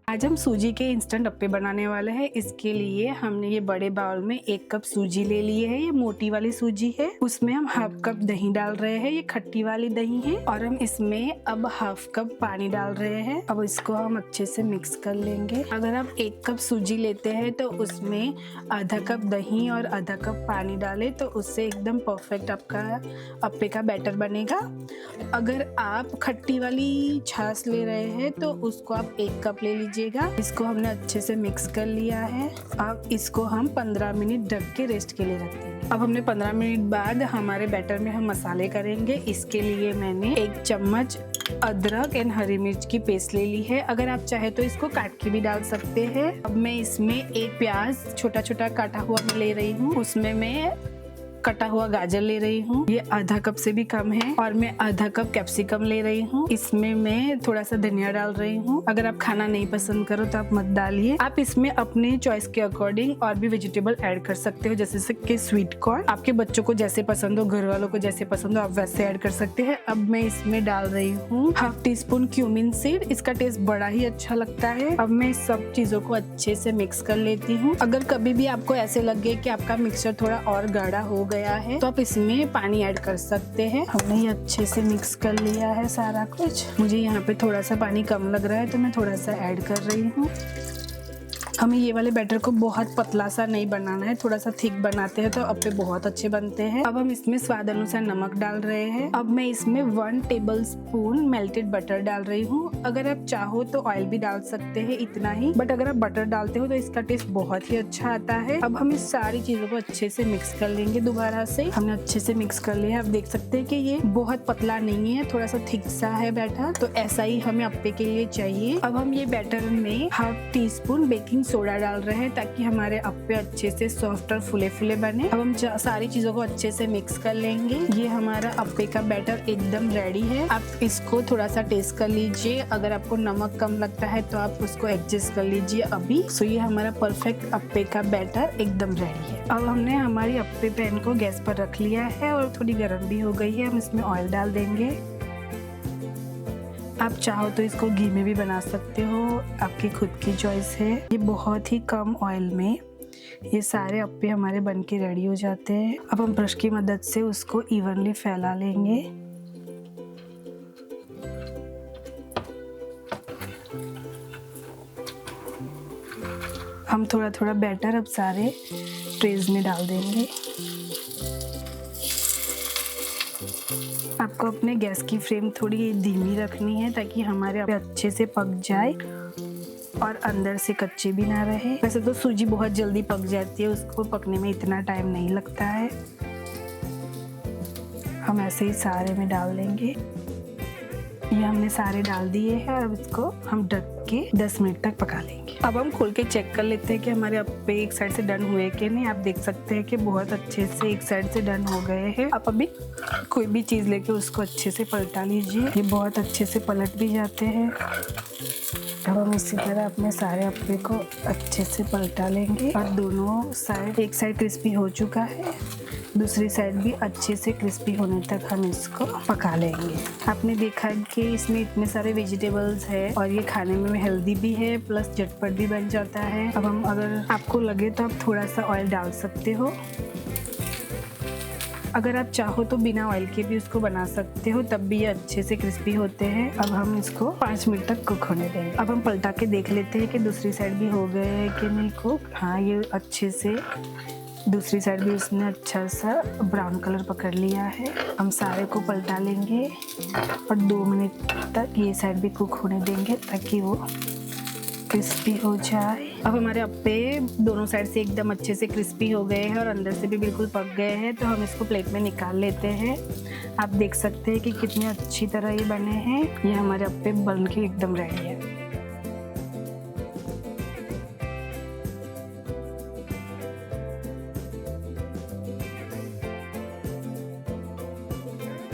आज हम सूजी के इंस्टेंट अप्पे बनाने वाले हैं। इसके लिए हमने ये बड़े बाउल में 1 कप सूजी ले लिए है। ये मोटी वाली सूजी है। उसमें हम हाफ कप दही डाल रहे हैं। ये खट्टी वाली दही है। और हम इसमें अब हाफ कप पानी डाल रहे हैं। अब इसको हम अच्छे से मिक्स कर लेंगे। अगर आप 1 कप सूजी लेते हैं तो उसमें आधा कप दही और आधा कप पानी डालें तो उससे एकदम परफेक्ट आपका अप्पे का बैटर बनेगा। अगर आप खट्टी वाली छाछ ले रहे हैं तो उसको आप 1 कप ले लीजिए। इसको हमने अच्छे से मिक्स कर लिया है। अब इसको हम 15 मिनट ढक के रेस्ट के लिए रखते हैं। अब हमने 15 मिनट बाद हमारे बैटर में हम मसाले करेंगे। इसके लिए मैंने 1 चम्मच अदरक एंड हरी मिर्च की पेस्ट ले ली है। अगर आप चाहे तो इसको काट के भी डाल सकते हैं। अब मैं इसमें 1 प्याज छोटा छोटा काटा हुआ ले रही हूँ। उसमें मैं कटा हुआ गाजर ले रही हूँ। ये आधा कप से भी कम है। और मैं आधा कप कैप्सिकम ले रही हूँ। इसमें मैं थोड़ा सा धनिया डाल रही हूँ। अगर आप खाना नहीं पसंद करो तो आप मत डालिए। आप इसमें अपने चॉइस के अकॉर्डिंग और भी वेजिटेबल ऐड कर सकते हो, जैसे कि स्वीट कॉर्न। आपके बच्चों को जैसे पसंद हो, घर वालों को जैसे पसंद हो, आप वैसे ऐड कर सकते हैं। अब मैं इसमें डाल रही हूँ half tea spoon cumin seed. इसका टेस्ट बड़ा ही अच्छा लगता है। अब मैं इस सब चीजों को अच्छे से मिक्स कर लेती हूँ। अगर कभी भी आपको ऐसे लगे कि आपका मिक्सचर थोड़ा और गाढ़ा हो गया है तो आप इसमें पानी ऐड कर सकते हैं। हमने ये अच्छे से मिक्स कर लिया है सारा कुछ। मुझे यहाँ पे थोड़ा सा पानी कम लग रहा है तो मैं थोड़ा सा ऐड कर रही हूँ। हमें ये वाले बैटर को बहुत पतला सा नहीं बनाना है, थोड़ा सा थिक बनाते हैं तो अप्पे बहुत अच्छे बनते हैं। अब हम इसमें स्वाद अनुसार नमक डाल रहे हैं। अब मैं इसमें 1 टेबलस्पून मेल्टेड बटर डाल रही हूँ। अगर आप चाहो तो ऑयल भी डाल सकते हैं, इतना ही। बट अगर आप बटर डालते हो तो इसका टेस्ट बहुत ही अच्छा आता है। अब हम इस सारी चीजों को अच्छे से मिक्स कर लेंगे। दोबारा से हमने अच्छे से मिक्स कर लिया। आप देख सकते हैं कि ये बहुत पतला नहीं है, थोड़ा सा थिक सा है बैटर। तो ऐसा ही हमें अप्पे के लिए चाहिए। अब हम ये बैटर में half tea spoon baking soda डाल रहे हैं ताकि हमारे अप्पे अच्छे से सॉफ्ट और फुले फुले बने। अब हम सारी चीजों को अच्छे से मिक्स कर लेंगे। ये हमारा अप्पे का बैटर एकदम रेडी है। आप इसको थोड़ा सा टेस्ट कर लीजिए। अगर आपको नमक कम लगता है तो आप उसको एडजस्ट कर लीजिए अभी। सो ये हमारा परफेक्ट अप्पे का बैटर एकदम रेडी है। अब हमने हमारी अप्पे पैन को गैस पर रख लिया है और थोड़ी गर्म भी हो गई है। हम इसमें ऑयल डाल देंगे। आप चाहो तो इसको घी में भी बना सकते हो, आपकी खुद की चॉइस है। ये बहुत ही कम ऑयल में ये सारे अप्पे हमारे बन के रेडी हो जाते हैं। अब हम ब्रश की मदद से उसको इवनली फैला लेंगे। हम थोड़ा थोड़ा बैटर अब सारे ट्रेज में डाल देंगे। आपको अपने गैस की फ्लेम थोड़ी धीमी रखनी है ताकि हमारे अप्पे अच्छे से पक जाए और अंदर से कच्चे भी ना रहे। वैसे तो सूजी बहुत जल्दी पक जाती है, उसको पकने में इतना टाइम नहीं लगता है। हम ऐसे ही सारे में डाल देंगे। ये हमने सारे डाल दिए हैं। अब इसको हम ढक के 10 मिनट तक पका लेंगे। अब हम खोल के चेक कर लेते हैं कि हमारे अप्पे एक साइड से डन हुए कि नहीं। आप देख सकते हैं कि बहुत अच्छे से एक साइड से डन हो गए हैं। आप अभी कोई भी चीज़ लेके उसको अच्छे से पलटा लीजिए। ये बहुत अच्छे से पलट भी जाते हैं। अब हम इसी तरह अपने सारे अप्पे को अच्छे से पलटा लेंगे और दोनों साइड, एक साइड क्रिस्पी हो चुका है, दूसरी साइड भी अच्छे से क्रिस्पी होने तक हम इसको पका लेंगे। आपने देखा कि इसमें इतने सारे वेजिटेबल्स है और ये खाने में हेल्दी भी है प्लस झटपट भी बन जाता है। अब हम, अगर आपको लगे तो आप थोड़ा सा ऑयल डाल सकते हो। अगर आप चाहो तो बिना ऑयल के भी उसको बना सकते हो, तब भी ये अच्छे से क्रिस्पी होते हैं। अब हम इसको 5 मिनट तक कुक होने देंगे। अब हम पलटा के देख लेते हैं कि दूसरी साइड भी हो गए हैं कि नहीं कुक। हाँ, ये अच्छे से दूसरी साइड भी उसने अच्छा सा ब्राउन कलर पकड़ लिया है। हम सारे को पलटा लेंगे और 2 मिनट तक ये साइड भी कुक होने देंगे ताकि वो क्रिस्पी हो जाए। अब हमारे अप्पे दोनों साइड से एकदम अच्छे से क्रिस्पी हो गए हैं और अंदर से भी बिल्कुल पक गए हैं। तो हम इसको प्लेट में निकाल लेते हैं। आप देख सकते हैं कि कितनी अच्छी तरह ये बने हैं। ये हमारे अप्पे बन के एकदम रेडी है।